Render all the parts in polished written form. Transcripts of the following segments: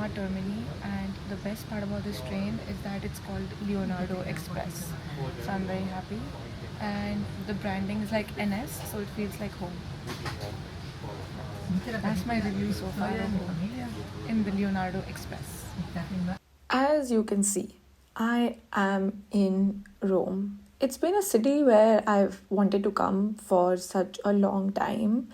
Roma Termini, and the best part about this train is that it's called Leonardo Express. So I'm very happy, and the branding is like NS, so it feels like home. That's my review so far in the Leonardo Express. As you can see, I am in Rome. It's been a city where I've wanted to come for such a long time,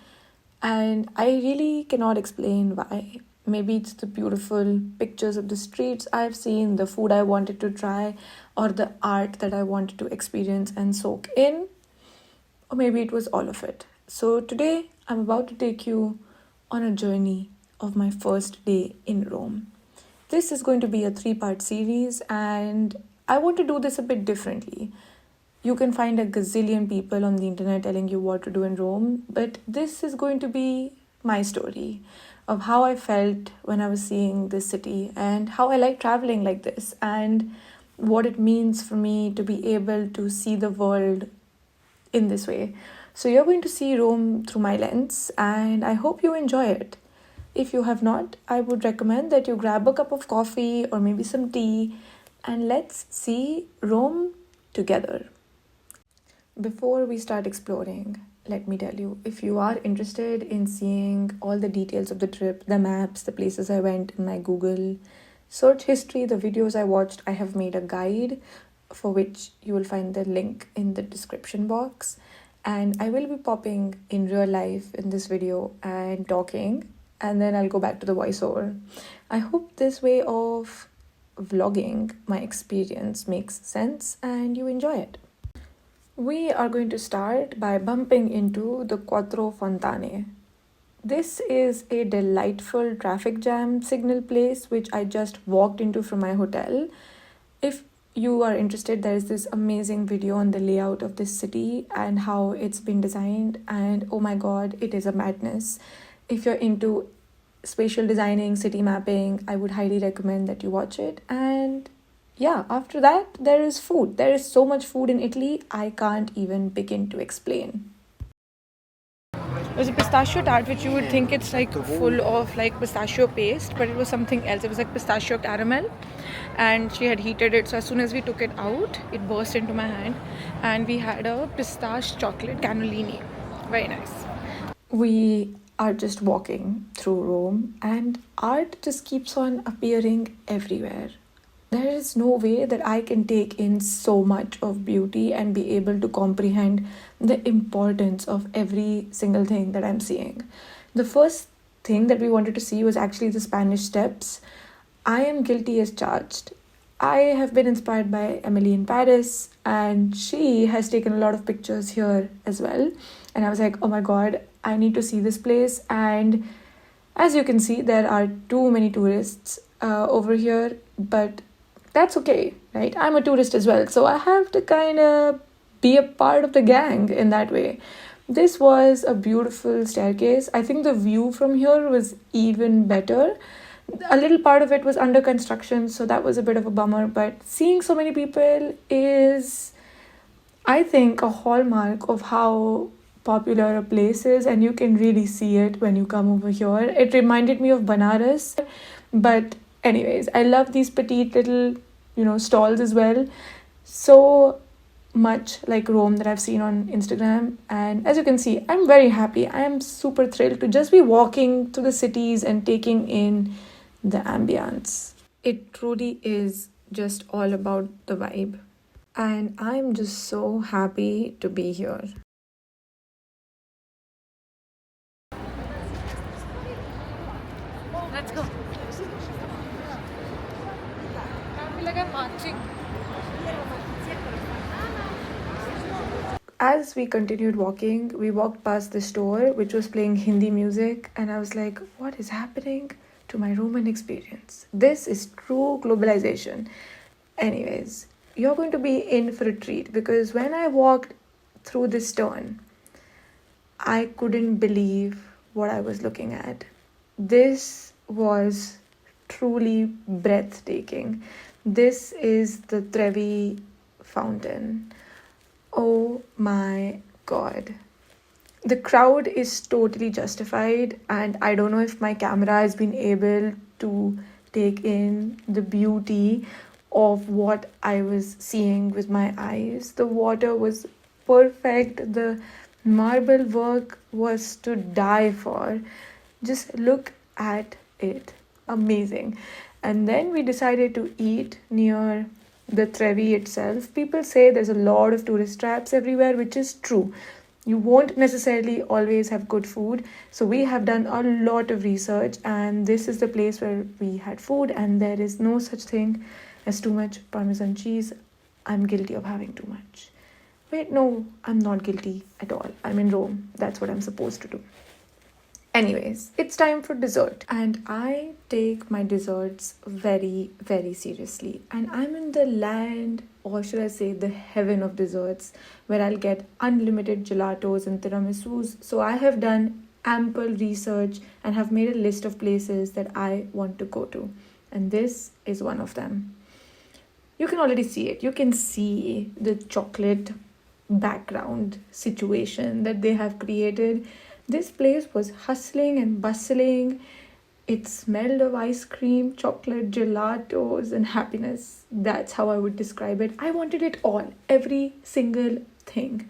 and I really cannot explain why. Maybe it's the beautiful pictures of the streets I've seen, the food I wanted to try, or the art that I wanted to experience and soak in, or maybe it was all of it. So today, I'm about to take you on a journey of my first day in Rome. This is going to be a 3-part series, and I want to do this a bit differently. You can find a gazillion people on the internet telling you what to do in Rome, but this is going to be my story of how I felt when I was seeing this city and how I like traveling like this and what it means for me to be able to see the world in this way. So you're going to see Rome through my lens, and I hope you enjoy it. If you have not, I would recommend that you grab a cup of coffee or maybe some tea and let's see Rome together. Before we start exploring, let me tell you, if you are interested in seeing all the details of the trip, the maps, the places I went in my Google search history, the videos I watched, I have made a guide for which you will find the link in the description box. And I will be popping in real life in this video and talking, and then I'll go back to the voiceover. I hope this way of vlogging my experience makes sense and you enjoy it. We are going to start by bumping into the Quattro Fontane. This is a delightful traffic jam signal place which I just walked into from my hotel. If you are interested, there is this amazing video on the layout of this city and how it's been designed, and oh my god, it is a madness. If you're into spatial designing, city mapping, I would highly recommend that you watch it. And yeah, after that, there is food. There is so much food in Italy, I can't even begin to explain. There's a pistachio tart which you would think it's like full of like pistachio paste, but it was something else. It was like pistachio caramel, and she had heated it, so as soon as we took it out, it burst into my hand, and we had a pistache chocolate cannellini. Very nice. We are just walking through Rome, and art just keeps on appearing everywhere. There is no way that I can take in so much of beauty and be able to comprehend the importance of every single thing that I'm seeing. The first thing that we wanted to see was actually the Spanish Steps. I am guilty as charged. I have been inspired by Emily in Paris, and she has taken a lot of pictures here as well. And I was like, oh my god, I need to see this place. And as you can see, there are too many tourists over here, but that's okay, right? I'm a tourist as well, so I have to kind of be a part of the gang in that way. This was a beautiful staircase. I think the view from here was even better. A little part of it was under construction, so that was a bit of a bummer, but seeing so many people is, I think, a hallmark of how popular a place is, and you can really see it when you come over here. It reminded me of Banaras, but anyways, I love these petite little, stalls as well. So much like Rome that I've seen on Instagram. And as you can see, I'm very happy. I am super thrilled to just be walking through the cities and taking in the ambience. It truly is just all about the vibe. And I'm just so happy to be here. Let's go. I feel like I'm marching. As we continued walking, we walked past the store which was playing Hindi music, and I was like, what is happening to my Roman experience? This is true globalization. Anyways, you're going to be in for a treat, because when I walked through this turn, I couldn't believe what I was looking at. This was truly breathtaking. This is the Trevi fountain. Oh my god. The crowd is totally justified, and I don't know if my camera has been able to take in the beauty of what I was seeing with my eyes. The water was perfect, the marble work was to die for. Just look at it. Amazing. And then we decided to eat near the Trevi itself. People say there's a lot of tourist traps everywhere, which is true. You won't necessarily always have good food. So we have done a lot of research, and this is the place where we had food, and there is no such thing as too much Parmesan cheese. I'm guilty of having too much. Wait, no, I'm not guilty at all. I'm in Rome. That's what I'm supposed to do. Anyways, it's time for dessert. And I take my desserts very, very seriously. And I'm in the land, or should I say the heaven of desserts, where I'll get unlimited gelatos and tiramisus. So I have done ample research and have made a list of places that I want to go to. And this is one of them. You can already see it. You can see the chocolate background situation that they have created. This place was hustling and bustling. It smelled of ice cream, chocolate, gelatos, and happiness. That's how I would describe it. I wanted it all, every single thing.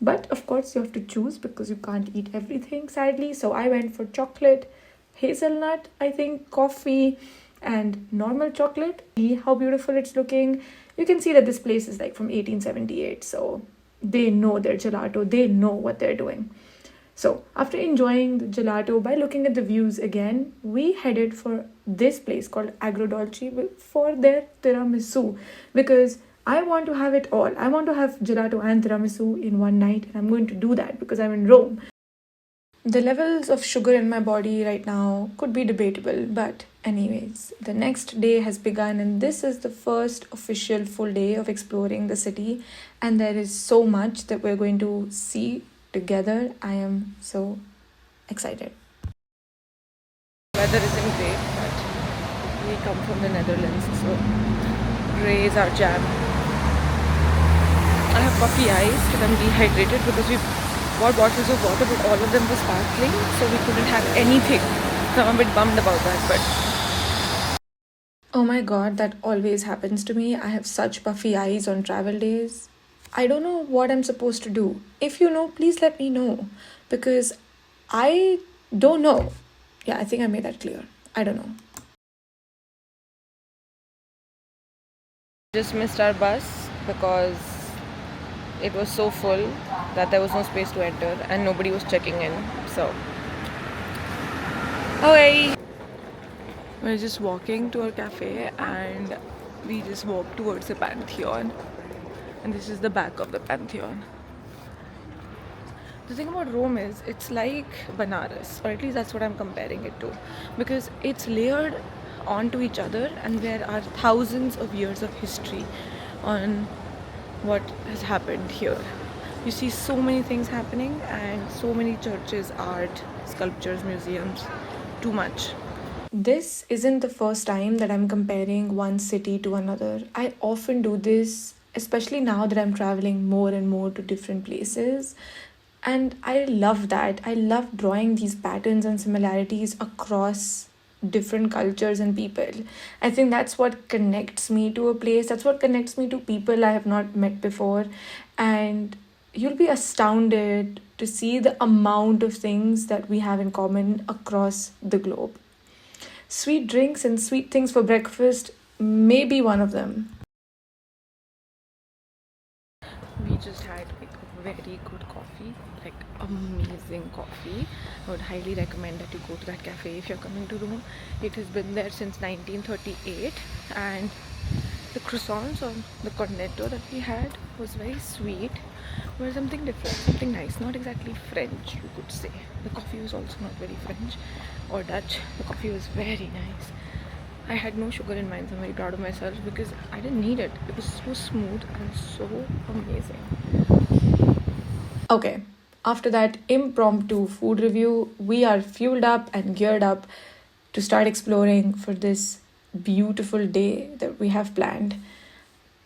But of course, you have to choose because you can't eat everything, sadly. So I went for chocolate, hazelnut, I think, coffee, and normal chocolate. See how beautiful it's looking. You can see that this place is like from 1878. So they know their gelato. They know what they're doing. So after enjoying the gelato, by looking at the views again, we headed for this place called Agrodolce for their tiramisu, because I want to have it all. I want to have gelato and tiramisu in one night, and I'm going to do that because I'm in Rome. The levels of sugar in my body right now could be debatable, but anyways, the next day has begun, and this is the first official full day of exploring the city, and there is so much that we're going to see together. I am so excited. Weather isn't great, but we come from the Netherlands, so gray is our jam. I have puffy eyes because I'm dehydrated because we bought bottles of water, but all of them were sparkling, so we couldn't have anything. So I'm a bit bummed about that, but Oh my god, that always happens to me. I have such puffy eyes on travel days. I don't know what I'm supposed to do. If you know, please let me know, because I don't know. Yeah, I think I made that clear. I don't know. just missed our bus because it was so full that there was no space to enter and nobody was checking in. So, okay. We're just walking to our cafe and we just walk towards the Pantheon. And this is the back of the Pantheon. The thing about Rome is it's like Banaras, or at least that's what I'm comparing it to, because it's layered onto each other and there are thousands of years of history on what has happened here. You see so many things happening and so many churches, art, sculptures, museums, too much. This isn't the first time that I'm comparing one city to another. I often do this, especially now that I'm traveling more and more to different places. And I love that. I love drawing these patterns and similarities across different cultures and people. I think that's what connects me to a place. That's what connects me to people I have not met before. And you'll be astounded to see the amount of things that we have in common across the globe. Sweet drinks and sweet things for breakfast may be one of them. We just had like a very good coffee, like amazing coffee. I would highly recommend that you go to that cafe if you're coming to Rome. It has been there since 1938 and the croissants or the cornetto that we had was very sweet, but something different, something nice, not exactly French, you could say. The coffee was also not very French or Dutch. The coffee was very nice. I had no sugar in mine, so I'm very proud of myself because I didn't need it. It was so smooth and so amazing. Okay, after that impromptu food review, we are fueled up and geared up to start exploring for this beautiful day that we have planned.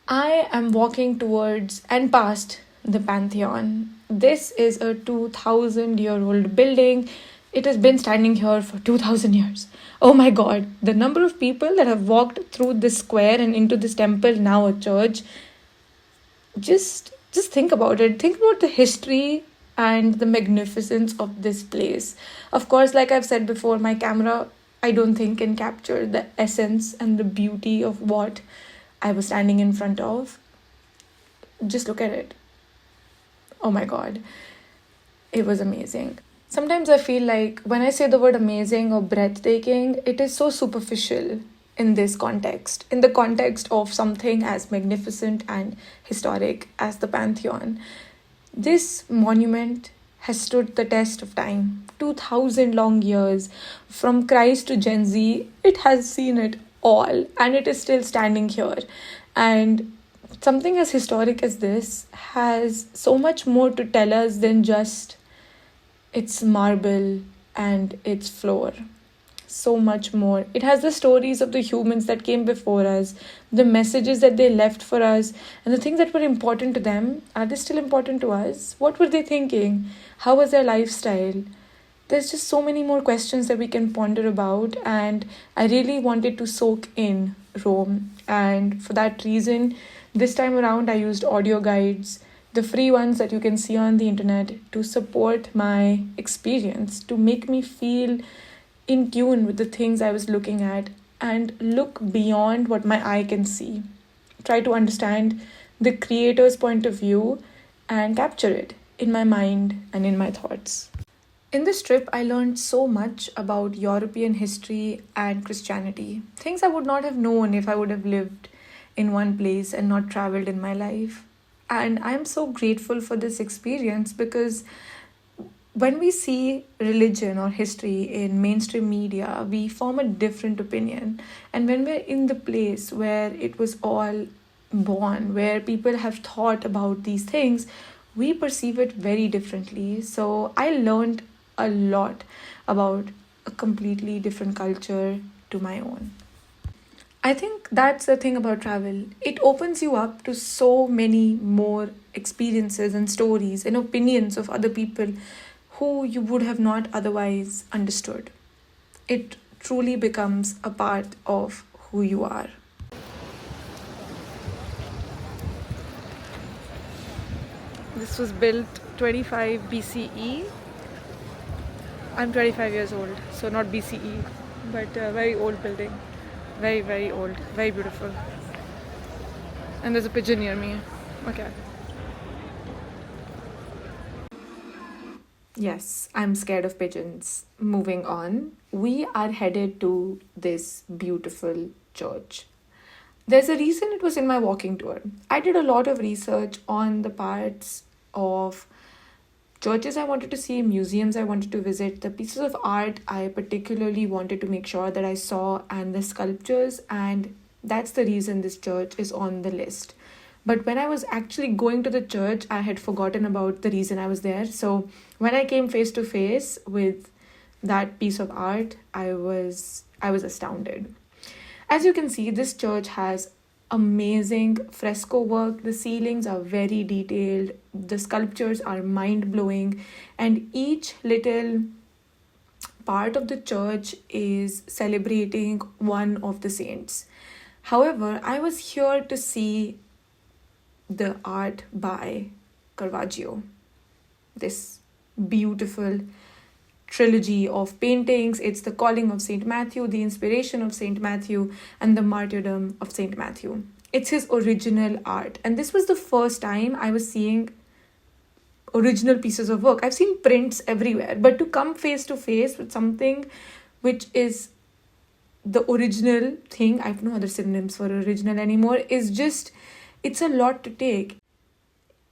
I am walking towards and past the Pantheon. This is a 2000-year-old building It has been standing here for 2000 years. Oh my god, the number of people that have walked through this square and into this temple, now a church. Just think about it. Think about the history and the magnificence of this place. Of course, like I've said before, my camera I don't think can capture the essence and the beauty of what I was standing in front of. Just look at it. Oh my god. It was amazing. Sometimes I feel like when I say the word amazing or breathtaking, it is so superficial in this context, in the context of something as magnificent and historic as the Pantheon. This monument has stood the test of time. 2000 long years, from Christ to Gen Z, it has seen it all and it is still standing here. And something as historic as this has so much more to tell us than just its marble and its floor. So much more. It has the stories of the humans that came before us, the messages that they left for us, and the things that were important to them. Are they still important to us? What were they thinking? How was their lifestyle? There's just so many more questions that we can ponder about, and I really wanted to soak in Rome. And for that reason, this time around, I used audio guides, the free ones that you can see on the internet, to support my experience, to make me feel in tune with the things I was looking at and look beyond what my eye can see. Try to understand the creator's point of view and capture it in my mind and in my thoughts. In this trip, I learned so much about European history and Christianity, things I would not have known if I would have lived in one place and not traveled in my life. And I'm so grateful for this experience because when we see religion or history in mainstream media, we form a different opinion. And when we're in the place where it was all born, where people have thought about these things, we perceive it very differently. So I learned a lot about a completely different culture to my own. I think that's the thing about travel. It opens you up to so many more experiences and stories and opinions of other people who you would have not otherwise understood. It truly becomes a part of who you are. This was built 25 BCE. I'm 25 years old, so not BCE, but a very old building. Very, very old. Very beautiful. And there's a pigeon near me. Okay. Yes, I'm scared of pigeons. Moving on, we are headed to this beautiful church. There's a reason it was in my walking tour. I did a lot of research on the parts of churches I wanted to see, museums I wanted to visit, the pieces of art I particularly wanted to make sure that I saw, and the sculptures, and that's the reason this church is on the list. But when I was actually going to the church, I had forgotten about the reason I was there. So when I came face to face with that piece of art, I was astounded. As you can see, this church has amazing fresco work. The ceilings are very detailed, the sculptures are mind blowing, and each little part of the church is celebrating one of the saints. However, I was here to see the art by Caravaggio, this beautiful trilogy of paintings. It's the calling of Saint Matthew, the inspiration of Saint Matthew, and the martyrdom of Saint Matthew. It's his original art. And this was the first time I was seeing original pieces of work. I've seen prints everywhere, but to come face to face with something which is the original thing, I have no other synonyms for original anymore, is just, it's a lot to take.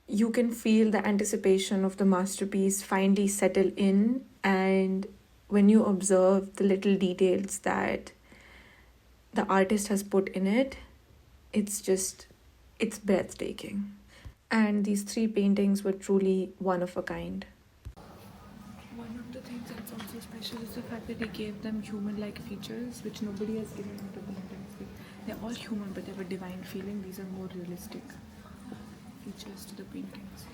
You can feel the anticipation of the masterpiece finally settle in, and when you observe the little details that the artist has put in it, it's breathtaking. And these three paintings were truly one of a kind. One of the things that's also special is the fact that he gave them human-like features, which nobody has given to the paintings. They're all human, but they have a divine feeling. These are more realistic features to the paintings.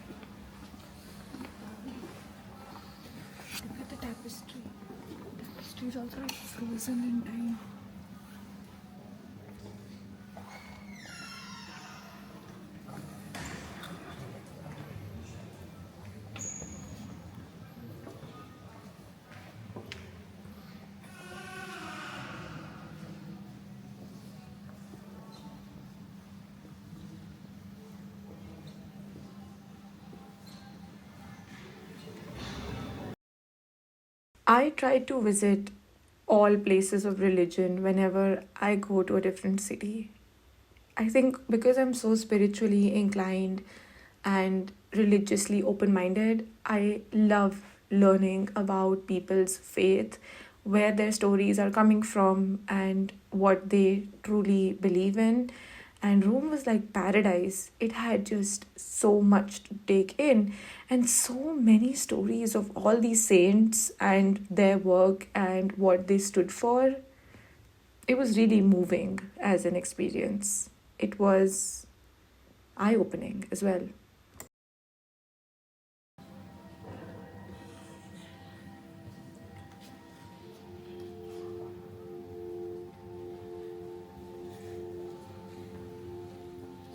Look at the tapestry. Tapestry is also like frozen in time. I try to visit all places of religion whenever I go to a different city. I think because I'm so spiritually inclined and religiously open minded, I love learning about people's faith, where their stories are coming from, and what they truly believe in. And Rome was like paradise. It had just so much to take in, and so many stories of all these saints and their work and what they stood for. It was really moving as an experience. It was eye opening as well.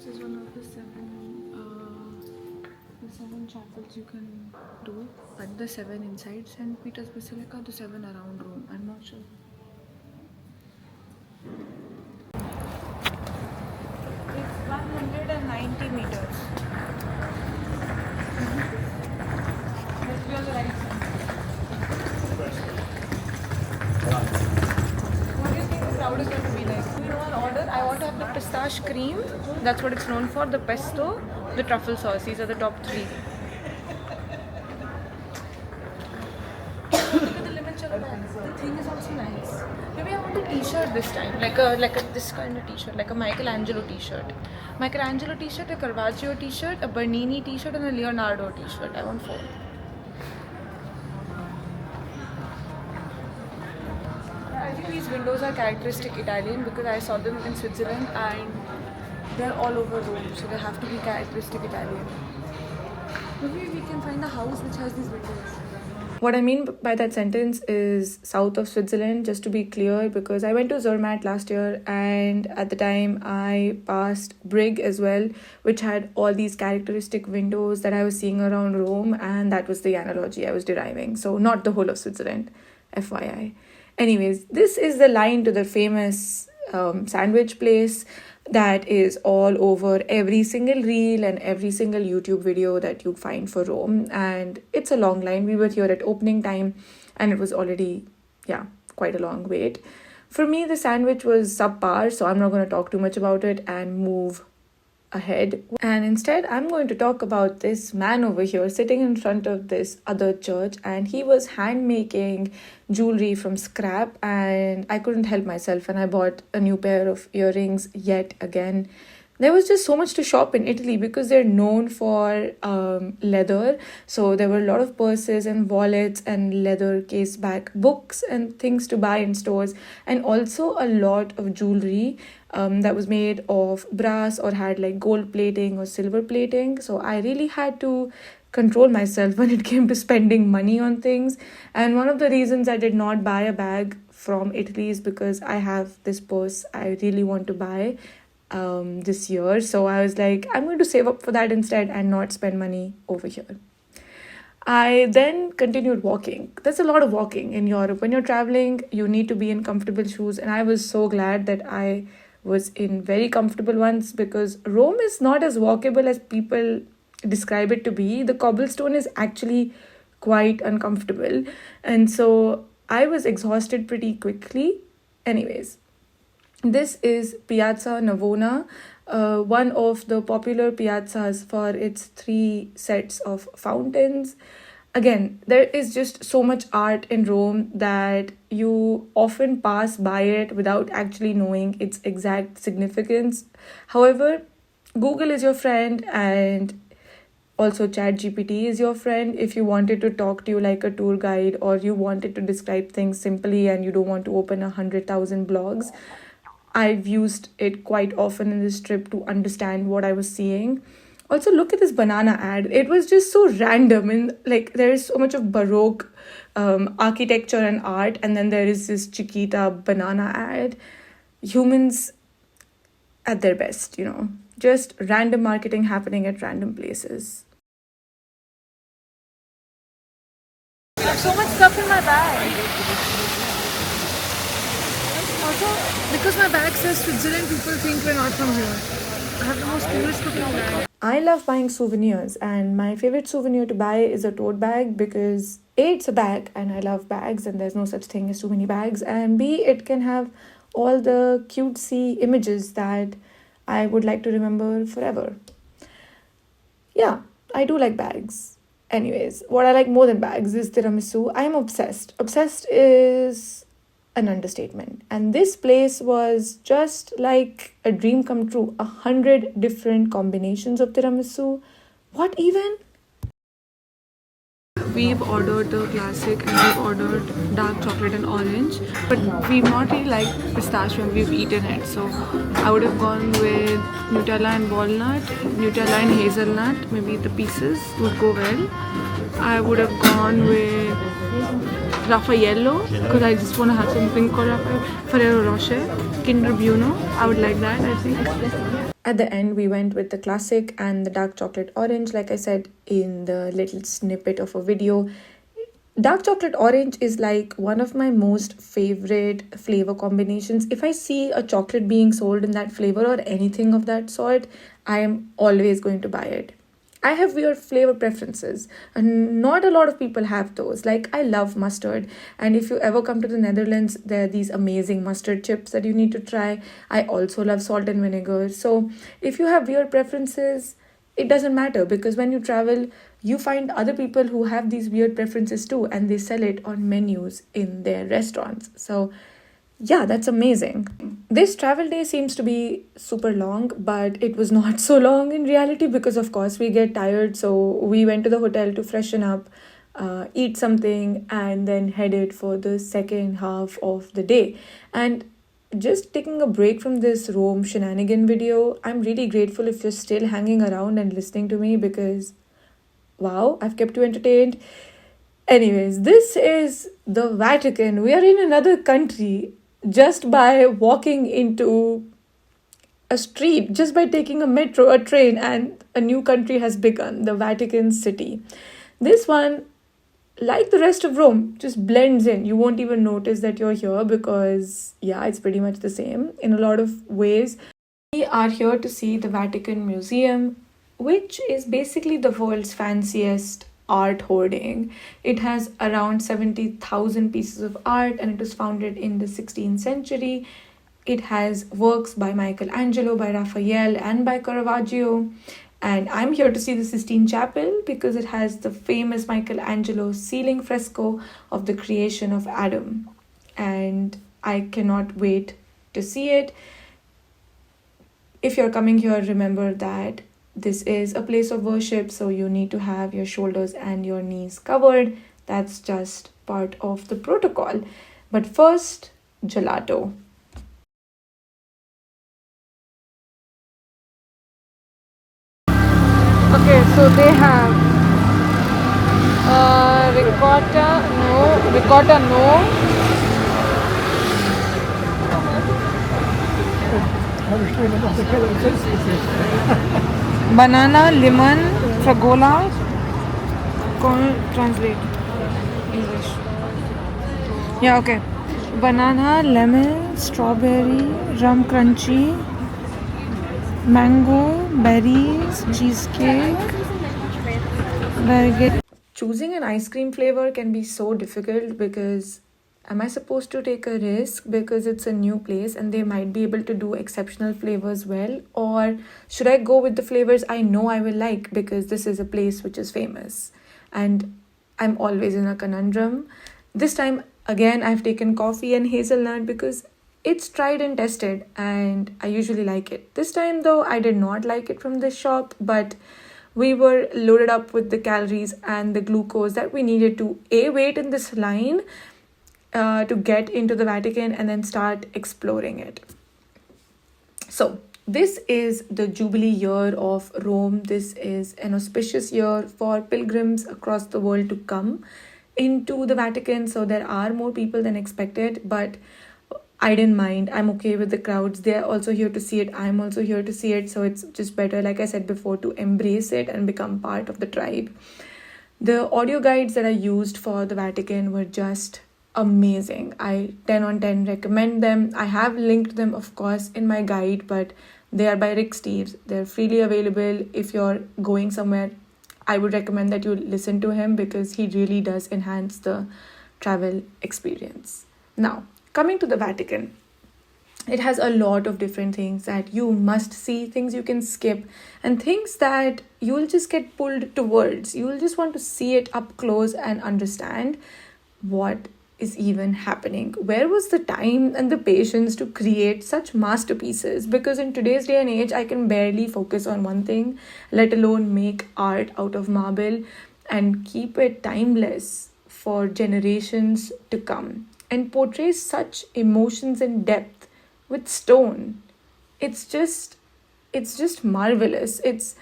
This is one of the seven chapels you can do, but the seven inside St. Peter's Basilica, the seven around Rome. I'm not sure. It's 190 meters. Let's be on the right side. What do you think the crowd is going to be like? You know, an order. I want to have the pistache cream. That's what it's known for. The pesto, the truffle sauce. These are the top three. Look at the limoncello bag. The thing is also nice. Maybe I want a T-shirt this time, like a this kind of T-shirt, like a Michelangelo T-shirt. Michelangelo T-shirt, a Caravaggio T-shirt, a Bernini T-shirt, and a Leonardo T-shirt. I want four. I think these windows are characteristic Italian because I saw them in Switzerland and they're all over Rome, so they have to be characteristic Italian. Maybe we can find a house which has these windows. What I mean by that sentence is south of Switzerland, just to be clear, because I went to Zermatt last year and at the time I passed Brig as well, which had all these characteristic windows that I was seeing around Rome, and that was the analogy I was deriving. So, not the whole of Switzerland, FYI. Anyways, this is the line to the famous sandwich place that is all over every single reel and every single YouTube video that you find for Rome. And it's a long line. We were here at opening time and it was already, quite a long wait. For me, the sandwich was subpar, so I'm not going to talk too much about it and move ahead. And instead, I'm going to talk about this man over here sitting in front of this other church, and he was hand making jewelry from scrap, and I couldn't help myself and I bought a new pair of earrings yet again. There was just so much to shop in Italy because they're known for leather. So there were a lot of purses and wallets and leather case back books and things to buy in stores, and also a lot of jewelry that was made of brass or had like gold plating or silver plating. So I really had to control myself when it came to spending money on things. And one of the reasons I did not buy a bag from Italy is because I have this purse I really want to buy this year. So I was like, I'm going to save up for that instead and not spend money over here. I then continued walking. There's a lot of walking in Europe. When you're traveling, you need to be in comfortable shoes. And I was so glad that I was in very comfortable ones because Rome is not as walkable as people describe it to be. The cobblestone is actually quite uncomfortable. And so I was exhausted pretty quickly. Anyways, this is Piazza Navona, one of the popular piazzas for its 3 sets of fountains. Again, there is just so much art in Rome that you often pass by it without actually knowing its exact significance. However, Google is your friend and also ChatGPT is your friend if you wanted to talk to you like a tour guide or you wanted to describe things simply and you don't want to open 100,000 blogs. I've used it quite often in this trip to understand what I was seeing. Also, look at this banana ad. It was just so random, and like there is so much of Baroque architecture and art, and then there is this Chiquita banana ad. Humans at their best, just random marketing happening at random places. I have so much stuff in my bag. Also, because my bag says Switzerland, people think we're not from here. I have the most cutest looking bag. I love buying souvenirs, and my favorite souvenir to buy is a tote bag because A, it's a bag, and I love bags, and there's no such thing as too many bags, and B, it can have all the cutesy images that I would like to remember forever. Yeah, I do like bags. Anyways, what I like more than bags is tiramisu. I'm obsessed. Obsessed is an understatement. And this place was just like a dream come true. 100 different combinations of tiramisu. What even? We've ordered the classic and we've ordered dark chocolate and orange, but we've not really liked pistachio and we've eaten it. So I would have gone with Nutella and walnut, Nutella and hazelnut. Maybe the pieces would go well. I would have gone with Raffaello because I just want to have something called Ferrero Rocher, Kinder Bueno. I would like that, I think. At the end, we went with the classic and the dark chocolate orange, like I said in the little snippet of a video. Dark chocolate orange is like one of my most favorite flavor combinations. If I see a chocolate being sold in that flavor or anything of that sort, I am always going to buy it. I have weird flavor preferences, and not a lot of people have those. Like, I love mustard, and if you ever come to the Netherlands, there are these amazing mustard chips that you need to try. I also love salt and vinegar. So, if you have weird preferences, it doesn't matter because when you travel, you find other people who have these weird preferences too, and they sell it on menus in their restaurants. So, yeah, that's amazing. This travel day seems to be super long, but it was not so long in reality because, of course, we get tired. So we went to the hotel to freshen up, eat something, and then headed for the second half of the day. And just taking a break from this Rome shenanigan video, I'm really grateful if you're still hanging around and listening to me because, wow, I've kept you entertained. Anyways, this is the Vatican. We are in another country just by walking into a street, just by taking a metro, a train, and a new country has begun, the Vatican City. This one, like the rest of Rome, just blends in. You won't even notice that you're here because, yeah, it's pretty much the same in a lot of ways. We are here to see the Vatican Museum, which is basically the world's fanciest art hoarding. It has around 70,000 pieces of art and it was founded in the 16th century. It has works by Michelangelo, by Raphael, and by Caravaggio. And I'm here to see the Sistine Chapel because it has the famous Michelangelo ceiling fresco of the creation of Adam. And I cannot wait to see it. If you're coming here, remember that this is a place of worship, so you need to have your shoulders and your knees covered. That's just part of the protocol. But first, gelato. Okay, so they have ricotta no. Banana, lemon, fragola. Translate English. Yeah, okay. Banana, lemon, strawberry, rum crunchy, mango, berries, cheesecake, baguette. Choosing an ice cream flavor can be so difficult because am I supposed to take a risk because it's a new place and they might be able to do exceptional flavors well? Or should I go with the flavors I know I will like because this is a place which is famous? And I'm always in a conundrum. This time, again, I've taken coffee and hazelnut because it's tried and tested and I usually like it. This time, though, I did not like it from this shop, but we were loaded up with the calories and the glucose that we needed to wait in this line to get into the Vatican and then start exploring it. So This is the Jubilee year of Rome. This is an auspicious year for pilgrims across the world to come into the Vatican. So there are more people than expected, but I didn't mind. I'm okay with the crowds. They're also here to see it. I'm also here to see it. So it's just better, like I said before, to embrace it and become part of the tribe. The audio guides that I used for the Vatican were just amazing. I 10 on 10 recommend them. I have linked them, of course, in my guide, but they are by Rick Steves. They're freely available. If you're going somewhere, I would recommend that you listen to him because he really does enhance the travel experience. Now, coming to the Vatican, it has a lot of different things that you must see, things you can skip, and things that you'll just get pulled towards. You'll just want to see it up close and understand what is even happening. Where was the time and the patience to create such masterpieces? Because in today's day and age, I can barely focus on one thing, let alone make art out of marble and keep it timeless for generations to come, and portray such emotions and depth with stone. It's just marvelous. It's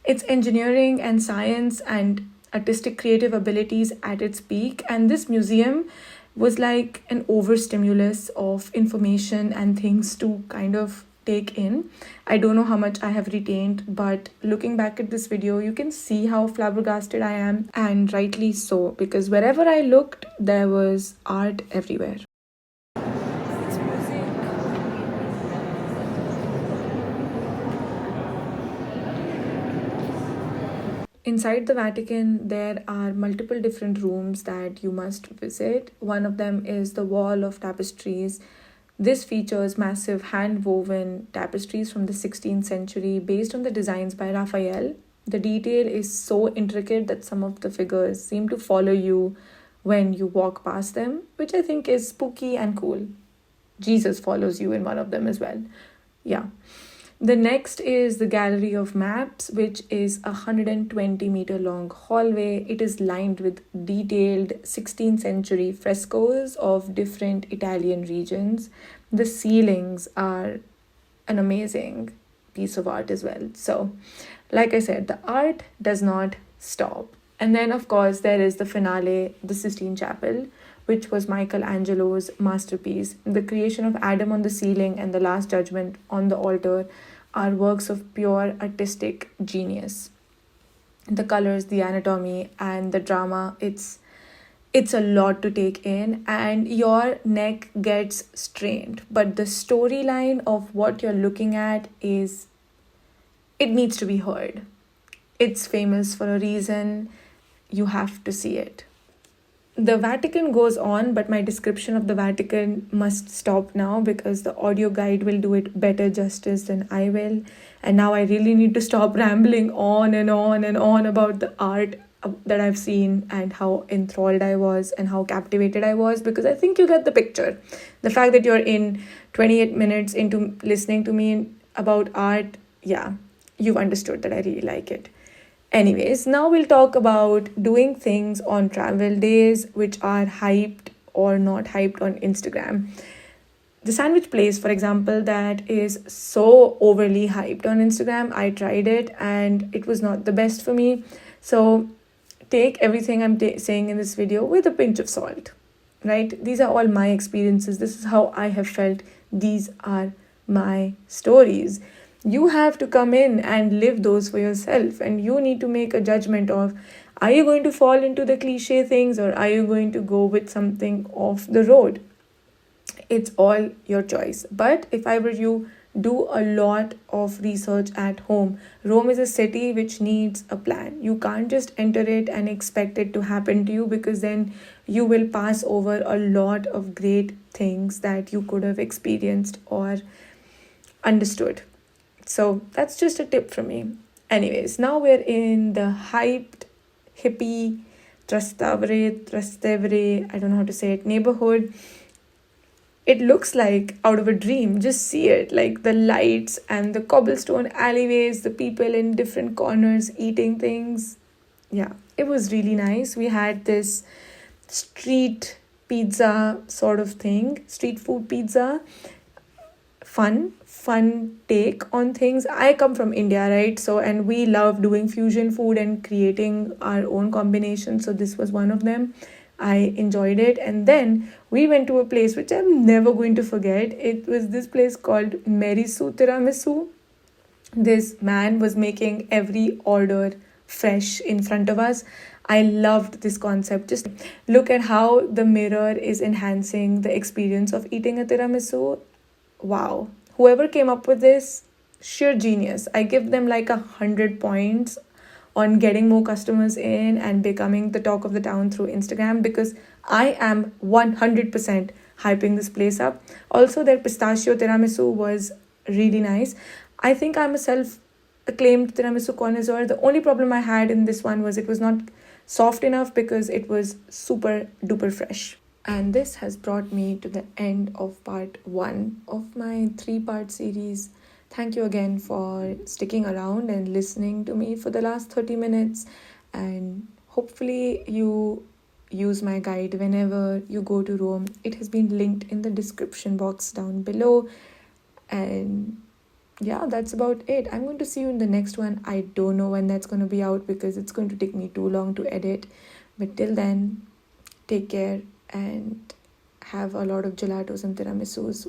engineering and science and artistic creative abilities at its peak, and this museum was like an overstimulus of information and things to kind of take in. I don't know how much I have retained, but looking back at this video, you can see how flabbergasted I am, and rightly so, because wherever I looked, there was art everywhere. Inside the Vatican, there are multiple different rooms that you must visit. One of them is the Wall of Tapestries. This features massive hand-woven tapestries from the 16th century based on the designs by Raphael. The detail is so intricate that some of the figures seem to follow you when you walk past them, which I think is spooky and cool. Jesus follows you in one of them as well. Yeah. The next is the Gallery of Maps, which is a 120-meter long hallway. It is lined with detailed 16th century frescoes of different Italian regions. The ceilings are an amazing piece of art as well. So, like I said, the art does not stop. And then, of course, there is the finale, the Sistine Chapel, which was Michelangelo's masterpiece. The creation of Adam on the ceiling and the Last Judgment on the altar are works of pure artistic genius. The colors, the anatomy, and the drama, it's a lot to take in, and your neck gets strained. But the storyline of what you're looking at it needs to be heard. It's famous for a reason. You have to see it. The Vatican goes on, but my description of the Vatican must stop now because the audio guide will do it better justice than I will. And now I really need to stop rambling on and on and on about the art that I've seen and how enthralled I was and how captivated I was, because I think you get the picture. The fact that you're in 28 minutes into listening to me about art, yeah, you've understood that I really like it. Anyways, now we'll talk about doing things on travel days which are hyped or not hyped on Instagram. The sandwich place, for example, that is so overly hyped on Instagram, I tried it and it was not the best for me. So take everything I'm saying in this video with a pinch of salt, right? These are all my experiences. This is how I have felt. These are my stories. You have to come in and live those for yourself, and you need to make a judgment of, are you going to fall into the cliche things or are you going to go with something off the road? It's all your choice. But if I were you, do a lot of research at home. Rome is a city which needs a plan. You can't just enter it and expect it to happen to you, because then you will pass over a lot of great things that you could have experienced or understood. So that's just a tip from me. Anyways, now we're in the hyped, hippie, Trastevere, I don't know how to say it, neighborhood. It looks like out of a dream. Just see it, like the lights and the cobblestone alleyways, the people in different corners eating things. Yeah, it was really nice. We had this street pizza sort of thing, street food pizza. Fun fun take on things. I come from India, right? So, and we love doing fusion food and creating our own combinations. So, this was one of them. I enjoyed it. And then we went to a place which I'm never going to forget. It was this place called Merisu Tiramisu. This man was making every order fresh in front of us. I loved this concept. Just look at how the mirror is enhancing the experience of eating a tiramisu. Wow. Whoever came up with this, sheer genius. I give them like 100 points on getting more customers in and becoming the talk of the town through Instagram, because I am 100% hyping this place up. Also, their pistachio tiramisu was really nice. I think I'm a self acclaimed tiramisu connoisseur. The only problem I had in this one was it was not soft enough because it was super duper fresh. And this has brought me to the end of part 1 of my 3-part series. Thank you again for sticking around and listening to me for the last 30 minutes. And hopefully you use my guide whenever you go to Rome. It has been linked in the description box down below. And yeah, that's about it. I'm going to see you in the next one. I don't know when that's going to be out because it's going to take me too long to edit. But till then, take care and have a lot of gelatos and tiramisus.